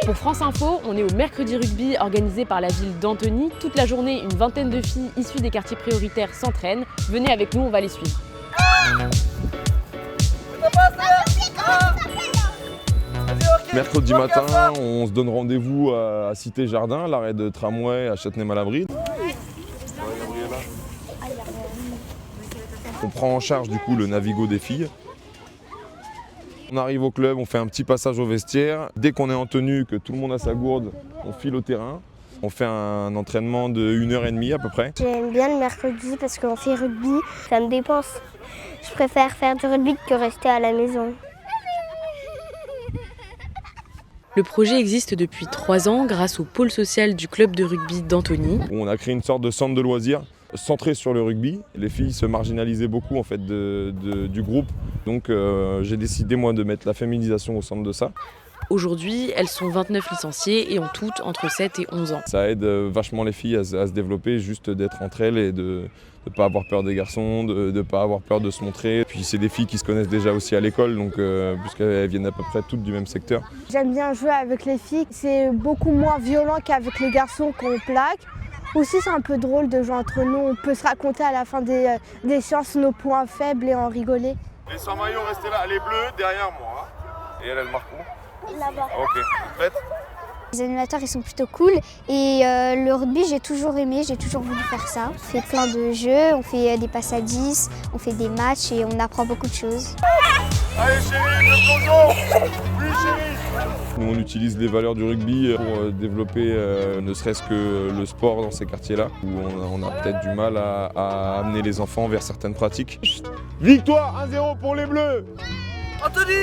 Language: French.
Pour France Info, on est au mercredi rugby organisé par la ville d'Antony. Toute la journée, une vingtaine de filles issues des quartiers prioritaires s'entraînent. Venez avec nous, on va les suivre. Mercredi matin, on se donne rendez-vous à Cité Jardin, l'arrêt de tramway à Châtenay-Malabry. On prend en charge du coup le Navigo des filles. On arrive au club, on fait un petit passage au vestiaire. Dès qu'on est en tenue, que tout le monde a sa gourde, on file au terrain. On fait un entraînement de 1h30 à peu près. J'aime bien le mercredi parce qu'on fait rugby, ça me dépense. Je préfère faire du rugby que rester à la maison. Le projet existe depuis 3 ans grâce au pôle social du club de rugby d'Antony. On a créé une sorte de centre de loisirs centré sur le rugby. Les filles se marginalisaient beaucoup en fait du groupe. Donc j'ai décidé moi de mettre la féminisation au centre de ça. Aujourd'hui, elles sont 29 licenciées et ont toutes entre 7 et 11 ans. Ça aide vachement les filles à se développer, juste d'être entre elles et de ne pas avoir peur des garçons, de ne pas avoir peur de se montrer. Puis c'est des filles qui se connaissent déjà aussi à l'école, donc puisqu'elles viennent à peu près toutes du même secteur. J'aime bien jouer avec les filles, c'est beaucoup moins violent qu'avec les garçons qu'on plaque. Aussi c'est un peu drôle de jouer entre nous, on peut se raconter à la fin des séances nos points faibles et en rigoler. Les sans maillots, restez là, les bleus derrière moi. Et elle marque où ? Là-bas. Ok, prête ? Les animateurs ils sont plutôt cool et le rugby j'ai toujours aimé, j'ai toujours voulu faire ça. On fait plein de jeux, on fait des passes à 10, on fait des matchs et on apprend beaucoup de choses. Allez chérie, le plongeon ! Oui chérie ! Nous on utilise les valeurs du rugby pour développer ne serait-ce que le sport dans ces quartiers-là où on a peut-être du mal à amener les enfants vers certaines pratiques. Victoire 1-0 pour les Bleus ! Anthony